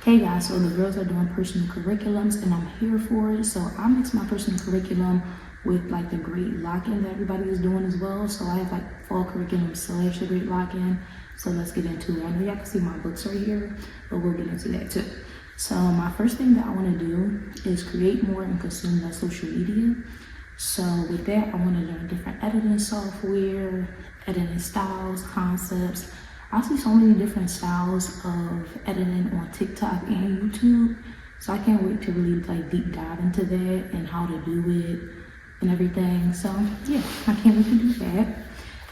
Hey guys, so the girls are doing personal curriculums and I'm here for it. So I mix my personal curriculum with like the great lock-in that everybody is doing as well. So I have like fall curriculum slash the great lock-in. So let's get into it. I know y'all can see my books right here, but we'll get into that too. So my first thing that I want to do is create more and consume less social media. So with that, I want to learn different editing software, editing styles, concepts. I see so many different styles of editing on TikTok and YouTube. So I can't wait to really like deep dive into that and how to do it and everything. So yeah, I can't wait to do that.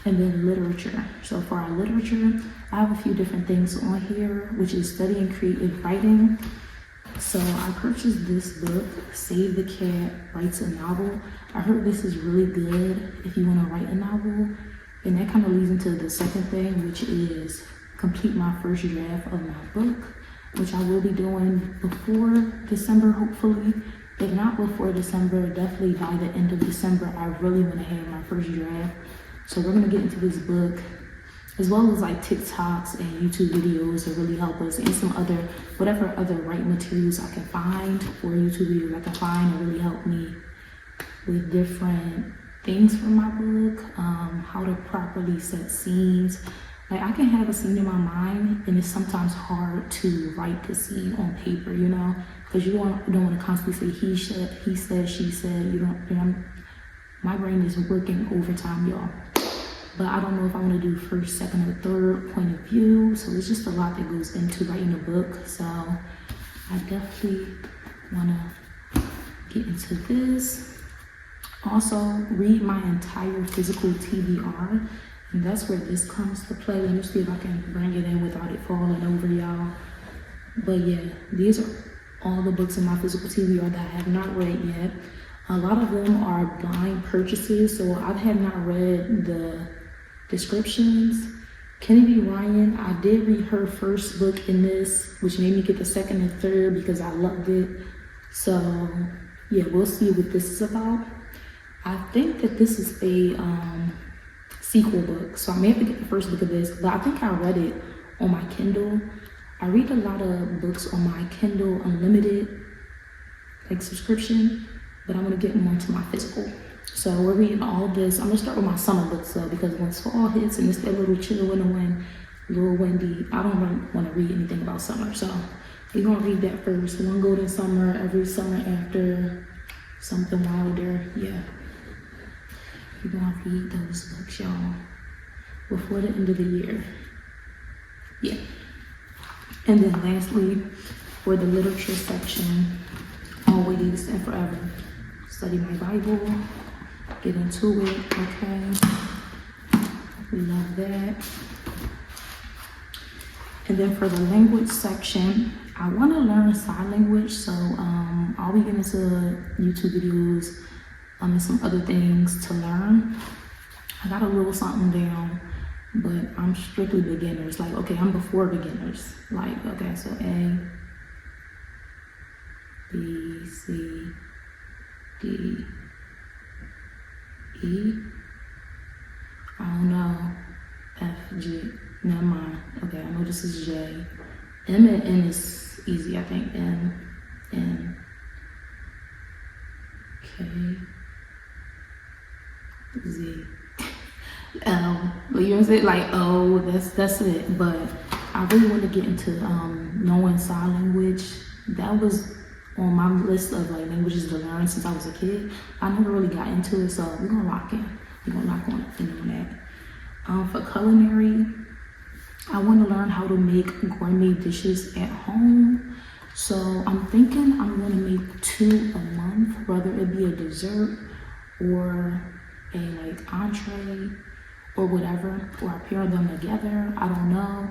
And then literature. So for our literature, I have a few different things on here, which is studying creative writing. So I purchased this book, Save the Cat Writes a Novel. I heard this is really good if you want to write a novel. And that kind of leads into the second thing, which is complete my first draft of my book, which I will be doing before December, hopefully. If not before December, definitely by the end of December, I really want to have my first draft. So we're going to get into this book, as well as like TikToks and YouTube videos to really help us, and some other, whatever other writing materials I can find, or YouTube videos I can find to really help me with different things from my book, how to properly set scenes. Like I can have a scene in my mind and it's sometimes hard to write the scene on paper, you know, because you don't want to constantly say he said, she said, my brain is working overtime, y'all. But I don't know if I want to do first, second, or third point of view. So it's just a lot that goes into writing a book. So I definitely want to get into this. Also, read my entire physical TBR, and that's where this comes to play. Let me see if I can bring it in without it falling over, y'all. But yeah, these are all the books in my physical TBR that I have not read yet. A lot of them are blind purchases, so I have not read the descriptions. Kennedy Ryan, I did read her first book in this, which made me get the second and third because I loved it. So yeah, we'll see what this is about. I think that this is a sequel book, so I may have to get the first book of this, but I think I read it on my Kindle. I read a lot of books on my Kindle Unlimited like subscription, but I'm gonna get more into my physical. So we're reading all this. I'm gonna start with my summer books though, because once fall hits and it's that little chill in the wind, a little windy, I don't really want to read anything about summer. So we're gonna read that first. One Golden Summer, Every Summer After, Something Wilder, yeah. We're gonna read those books, y'all, before the end of the year. Yeah. And then lastly, for the literature section, always and forever, study my Bible, get into it, okay? We love that. And then for the language section, I want to learn sign language, so I'll be getting into YouTube videos and some other things to learn. I got a little something down, but I'm strictly beginners. Like, okay, I'm before beginners. Like, okay, so A, B, C, D, E, I don't know, F, G, never mind. Okay, I know this is J. M and N is easy, I think. N, K, Z, L. But you know what I'm saying? Like, oh, that's it. But I really want to get into knowing sign language. That was on my list of like languages to learn since I was a kid. I never really got into it, so we're gonna lock in. We're gonna lock in on that. For culinary, I want to learn how to make gourmet dishes at home. So I'm thinking I'm gonna make 2 a month, whether it be a dessert or a like entree or whatever, or I pair them together. I don't know,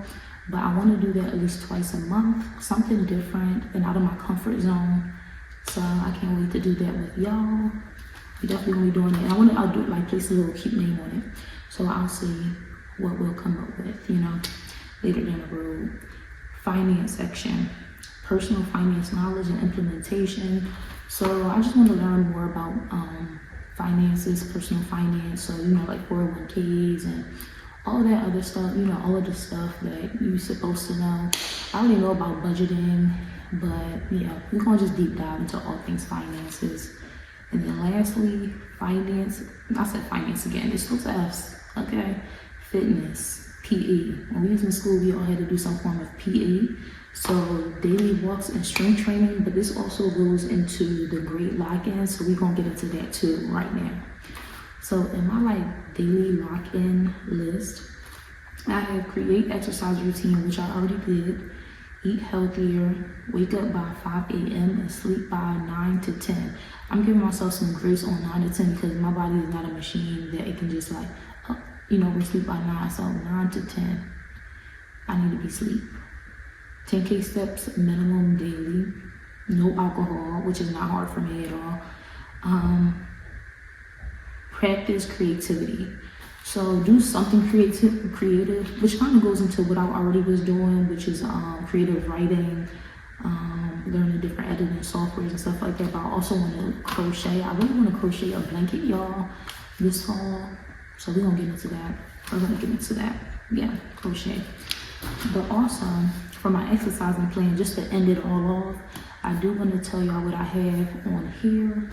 but I want to do that at least twice a month, something different and out of my comfort zone. So I can't wait to do that with y'all. We definitely gonna be doing it. And I'll do it like place a little cute name on it. So I'll see what we'll come up with, you know, later down the road. Finance section, personal finance knowledge and implementation. So I just want to learn more about finances, personal finance. So, you know, like 401ks and all that other stuff, you know, all of the stuff that you're supposed to know. I already know about budgeting But yeah, we're gonna just deep dive into all things finances. And then lastly, finance. I said finance again. It's those F's, okay? Fitness, PE. When we was in school, we all had to do some form of PE. So daily walks and strength training, but this also goes into the great lock-in. So we're gonna get into that too right now. So in my like daily lock-in list, I have create exercise routine, which I already did. Eat healthier, wake up by 5 a.m. and sleep by 9 to 10. I'm giving myself some grace on 9 to 10 because my body is not a machine that it can just like, we sleep by 9. So 9 to 10, I need to be asleep. 10K steps minimum daily. No alcohol, which is not hard for me at all. Practice creativity. So do something creative, which kind of goes into what I already was doing, which is creative writing, learning different editing softwares and stuff like that. But I also want to crochet. I really want to crochet a blanket, y'all, this fall. So we're going to get into that. We're going to get into that. Yeah, crochet. But also, for my exercising plan, just to end it all off, I do want to tell y'all what I have on here.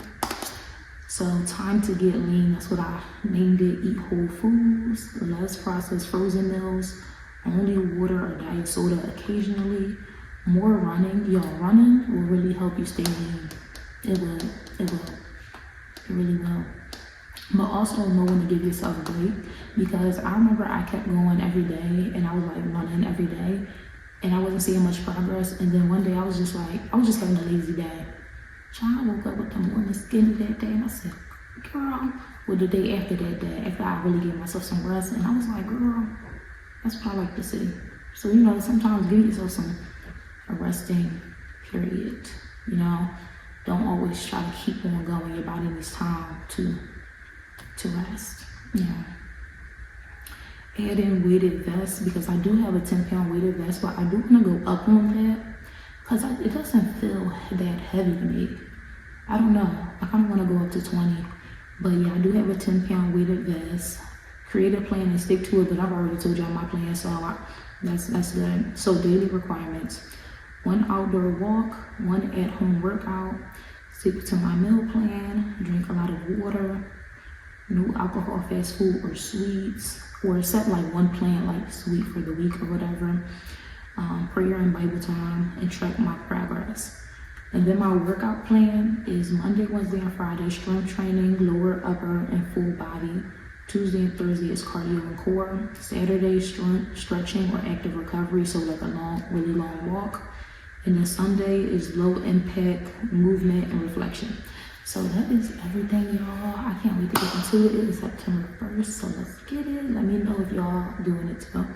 So time to get lean, that's what I named it. Eat whole foods, less processed frozen meals, only water or diet soda occasionally, more running. Y'all, running will really help you stay lean. It really will. But also know when to give yourself a break, because I remember I kept going every day and I was like running every day and I wasn't seeing much progress. And then one day I was just having a lazy day. I woke up with the morning skinny that day and I said, girl, well, the day after that day, after I really gave myself some rest, and I was like, girl, that's what I like to see. So, sometimes give yourself a resting period, don't always try to keep on going. Your body needs time to rest, Add in weighted vests, because I do have a 10-pound weighted vest, but I do want to go up on that. Because it doesn't feel that heavy to me. I don't know. I kind of want to go up to 20. But yeah, I do have a 10-pound weighted vest. Create a plan and stick to it, but I've already told y'all my plan, so that's good. So daily requirements. 1 outdoor walk, 1 at-home workout, stick to my meal plan, drink a lot of water, no alcohol, fast food, or sweets, or set like one plan, like sweet for the week or whatever. Prayer and Bible time, and track my progress. And then my workout plan is Monday, Wednesday, and Friday strength training, lower, upper, and full body. Tuesday and Thursday is cardio and core. Saturday, strength, stretching, or active recovery, so like a really long walk. And then Sunday is low impact movement and reflection. So that is everything, y'all. I can't wait to get into it. It is September 1st, so let's get it. Let me know if y'all doing it too.